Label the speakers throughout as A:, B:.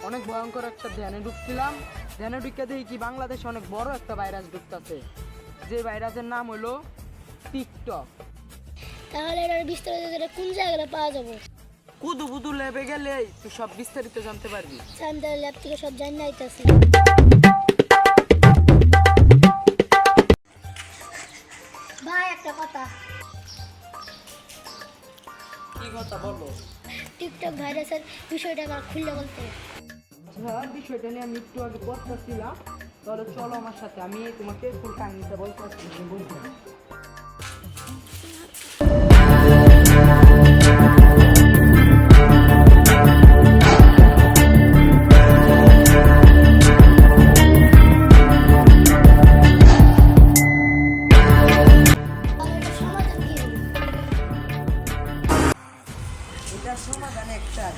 A: অনেক ভয়ঙ্কর একটা ধ্যানে ঢুকছিলাম। ধ্যানে ঢুকে দেখি কি বাংলাদেশে অনেক বড় একটা ভাইরাস ঢুকতেছে, যে ভাইরাসের নাম হলো টিকটক।
B: তাহলে এর বিস্তারিত কোন জায়গায় পাওয়া যাবে?
A: কুদু কুদু ল্যাবে গেলে তুই সব বিস্তারিত জানতে পারবি।
B: আমি ল্যাব থেকে সব জানি আইতাছি। ভাই একটা কথা।
A: কি কথা বলো?
B: টিকটক ভাইরাসের বিষয়টা আমার খুলে বলতে।
A: হ্যাঁ, বিষয়টা নিয়ে আমি একটু আগে পড়তেছিলাম, তাহলে চলো আমার সাথে, আমি তোমাকে ফুল কাহিনীটা বলতে বলছি। এটার সমাধান একটাই,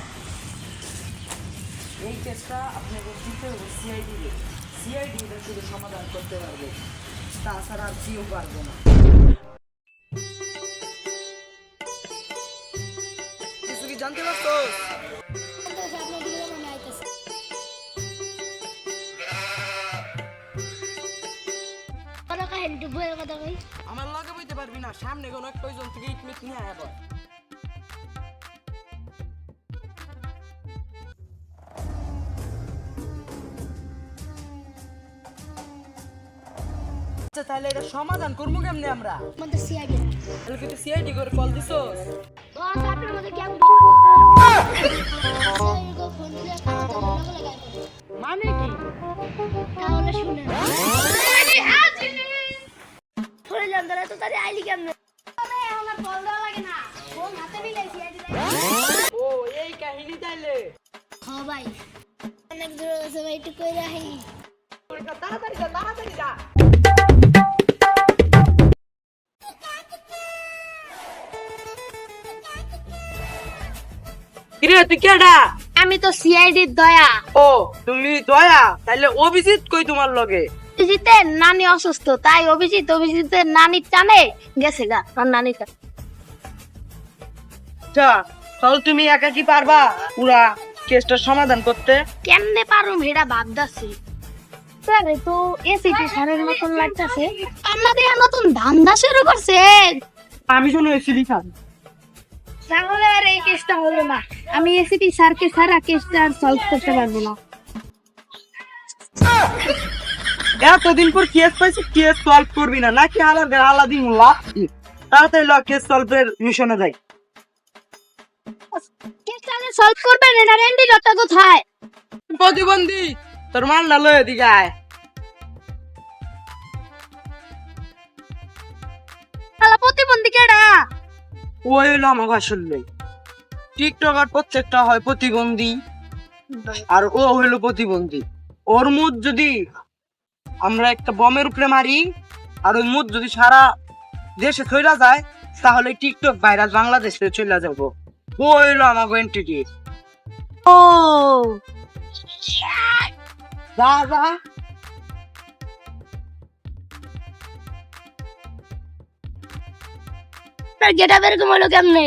A: এই কেসটা আপনাকে দিতে হবে সিআইডি এটা শুধু সমাধান করতে পারবে, তাছাড়া আর কেউ পারবে না। কিছু কি জানতে পারছো? আমার লগে বইতে পারবি না, সামনে কোনো একটা ওইজন থেকে ইটমিট নিয়ে আয়। আচ্ছা, তাহলে এটা সমাধান করবো কেমনে আমরা?
B: আমাদের সিআইডি
A: তাহলে কিন্তু সিআইডি করে কল দিছো।
B: বস আপনার মধ্যে কেমন ফোন দিলে
A: মানে কি?
B: তাহলে শুনে ফোনে জানতে না তো তারে আইলি কেমনে? এখন আর কল দেওয়া লাগে না, ফোন হাতে নিলে সিআইডি
A: ও এই কাহিনী তাইলে।
B: হ্যাঁ ভাই, অনেক দূর আছে ভাই, একটু কই রাখি।
A: তাড়াতাড়ি যা, তাড়াতাড়ি যা। কিরে তুই কেডা?
B: আমি তো সিআইডির দয়া।
A: ও তুমি দয়া, তাইলে অভিজিৎ কই তোমার লগে?
B: অভিজিতের নানি অসুস্থ, তাই অভিজিতের নানির টানে গেছে গা, আর নানিটা।
A: আচ্ছা, তাহলে তুমি একা কি পারবা পুরা কেসটা সমাধান করতে?
B: কেমনে পারুম হেডা ভাবতাছি। স্যার তো এসিটি সারের মতন লাগতাছে, আমাদের নতুন ধান্দা শুরু করছে।
A: আমি শুনে এসিডি খান।
B: তাহলে আর এই কেসটা হলো না, আমি এসিটি স্যারকে সারা কেসটা আর সলভ করতে পারবো না।
A: এতদিন পর কেস পাইছি, কেস সলভ করবি না নাকি? আলাদিন তাড়াতাড়ি কেস সলভের মিশনে যাই।
B: কেসটা সলভ করবেন, এটা রেন্ডি লতা কোথায়?
A: প্রতিবন্ধী তোর মাল না লয়ে দিকে আয়।
B: শালা প্রতিবন্ধী কেডা?
A: ওই হলো আমার আসলে টিকটকার প্রত্যেকটা হয় প্রতিবন্ধী, আর ও হইলো প্রতিবন্ধী। ওর মুখ যদি আমরা একটা বমের উপরে মারি, আর ওই মুখ যদি সারা দেশে চলে যায়, তাহলে টিকটক ভাইরাস বাংলাদেশে চলে যাবো। ও হইলো আমার এন্টিটি।
B: ও
A: যা যা।
B: গেটা বের কমালো কেমনে?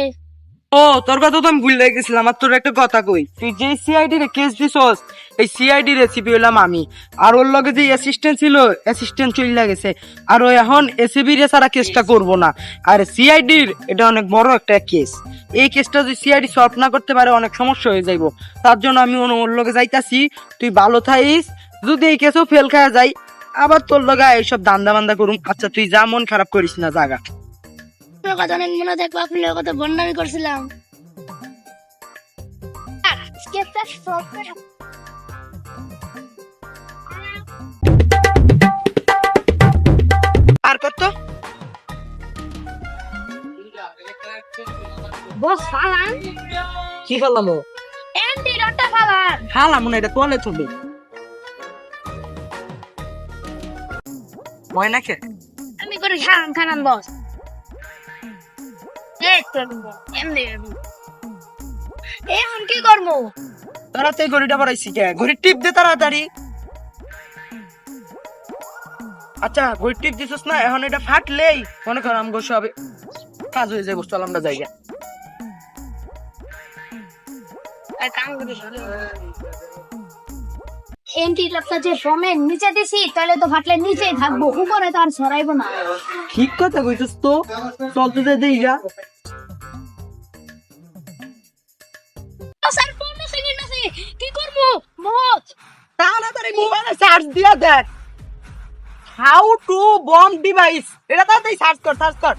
A: ও তোর কথা তো আমি ভুলে গেছিলাম, আর তোর একটা কথা কই, তুই যে সিআইডি রে কেস দিছস, এই সিআইডি রেসিপি হইলাম আমি, আর ওর লগে যে অ্যাসিস্ট্যান্ট ছিল, অ্যাসিস্ট্যান্ট চলে গেছে, আর ও এখন এসিবি রে সারা কেসটা করবো না। আর সিআইডির এটা অনেক বড় একটা কেস, এই কেসটা যদি সিআইডি সলভ না করতে পারে অনেক সমস্যা হয়ে যাইব। তার জন্য আমি ওর লগে যাইতাছি, তুই ভালো থাইস। যদি এই কেসও ফেল খাওয়া যায়, আবার তোর লগে এইসব দান্দা বান্দা করুম। আচ্ছা তুই যা, মন খারাপ করিস না, জাগা।
B: কথা অনেক মনে দেখবো, আপনার কথা বন্যামি করছিলাম।
A: আর কত
B: বস ফালান
A: কি করলাম?
B: এন্টি রটা ফালান
A: হালাম না, এটা তোলে ছবি ময় নাকি?
B: আমি করে খানান বস। এখন কি করবো?
A: তাড়াতাড়ি ঘড়িটা বাড়াইছি কে? ঘড়ি টিপ দে তাড়াতাড়ি। আচ্ছা ঘড়ি টিপ দিছিস না, এখন এটা ফাটলেই মনে কর আমগো সব কাজ হয়ে যাবে। চল আমরা যাই।
B: এন্টিটা যে ফর্মের নিচে দিছি তাহলে তো ফাটলে নিচেই থাকবো, উপরে তো আর ছড়াইবো না।
A: ঠিক কথা কইছিস তো, চলতে দে দেই যা।
B: স্যার 15 সেকেন্ড আছে, কি করবো? বহুত
A: তাড়াতাড়ি মোবাইলে সার্চ দিয়া দেখ, হাউ টু বম্ব ডিভাইস, এটা তাড়াতাড়ি সার্চ কর।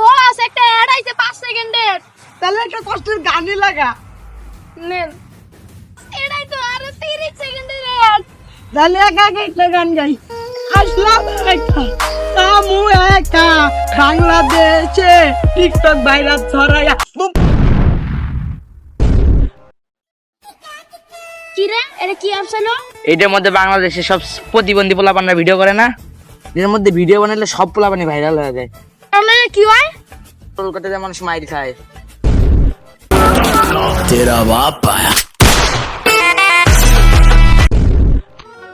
B: ও আছে একটা অ্যাড আইছে 5 সেকেন্ডের।
A: তাহলে একটা কষ্টের গানই লাগা,
B: নেন এটাই তো আরো 30 সেকেন্ডের অ্যাড।
A: তাহলে একটা গান গাই। আসলাম একা বাংলাদেশে টিকটক ভাইরাস ছড়াইয়া।
B: কি রে, এটা কি অপশন?
C: এইটার মধ্যে বাংলাদেশে সব প্রতিবন্ধী পোলাপানরা ভিডিও করে না, এর মধ্যে ভিডিও বানালে সব পোলাপানি ভাইরাল হয়ে যায়।
B: তাহলে কি হয়?
C: কলকাতায় যেমন স্মাইল খায়।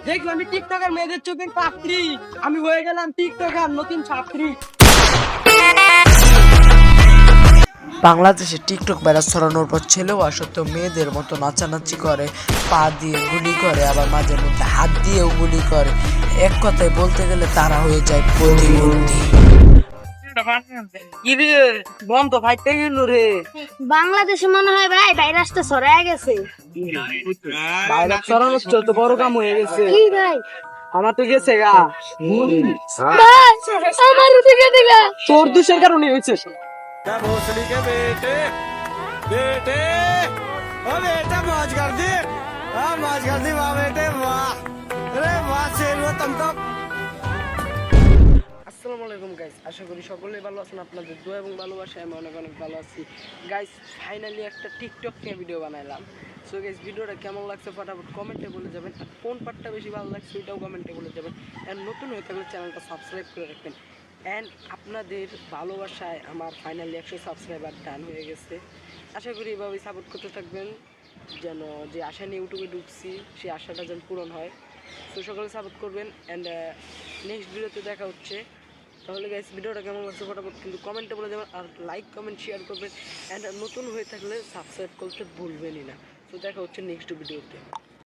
A: দেখলো আমি টিকটকের মেয়েদের চোখের পাত্রী, আমি হয়ে গেলাম টিকটকের নতুন ছাত্রী।
D: বাংলাদেশে টিকটক ভাইরাস ছড়ানোর পর ছেলেও সত্ত্বেও মেয়েদের মতো নাচানাচি করে, পা দিয়ে গুলি করে, আবার মাঝে মধ্যে হাত দিয়েও গুলি করে। এক কথায় বলতে গেলে তারা হয়ে যায় প্রতিবন্ধী।
A: কি রে বন্ধ ফাইটতে গেল রে,
B: বাংলাদেশে মনে হয় ভাই ভাইরাসটা ছড়ায় গেছে।
A: ভাইরাস ছড়ানোর তো বড় কাম হয়ে গেছে।
B: কি ভাই?
A: আমার তো গেছে গা,
B: ভাই আমার দিকে দিকে
A: তোর দোষের কারণে হয়েছে।
E: भोसड़ी के बेटे बेटे ओ बेटा मौज कर दी, हाँ मौज कर दी वाह बेटे वाह, अरे वाह शेर हो तुम तो।
A: আসসালামু আলাইকুম গাইস, আশা করি সকলেই ভালো আছেন। আপনাদের দোয়া এবং ভালোবাসায় আমি অনেক অনেক ভালো আছি গাইস। ফাইনালি একটা টিকটক নিয়ে ভিডিও বানাইলাম। সো গাইস ভিডিওটা কেমন লাগছে ফটাফট কমেন্টে বলে যাবেন, আর কোন পার্টটা বেশি ভালো লাগছে ওইটাও কমেন্টে বলে যাবেন। আর নতুন হয়ে থাকলে চ্যানেলটা সাবস্ক্রাইব করে রাখবেন। অ্যান্ড আপনাদের ভালোবাসায় আমার ফাইনালি 100 সাবস্ক্রাইবার ডান হয়ে গেছে। আশা করি এভাবেই সাপোর্ট করতে থাকবেন, যেন যে আশা নিয়ে ইউটিউবে ঢুকছি সেই আশাটা যেন পূরণ হয়। তো সকলে সাপোর্ট করবেন। অ্যান্ড নেক্সট ভিডিওতে দেখা হচ্ছে। তাহলে গাইস ভিডিওটা কেমন লাগছে ফটাফট কিন্তু কমেন্টে বলে দেবেন, আর লাইক কমেন্ট শেয়ার করবেন। অ্যান্ড নতুন হয়ে থাকলে সাবস্ক্রাইব করতে ভুলবেনই না। তো দেখা হচ্ছে নেক্সট ভিডিওতে।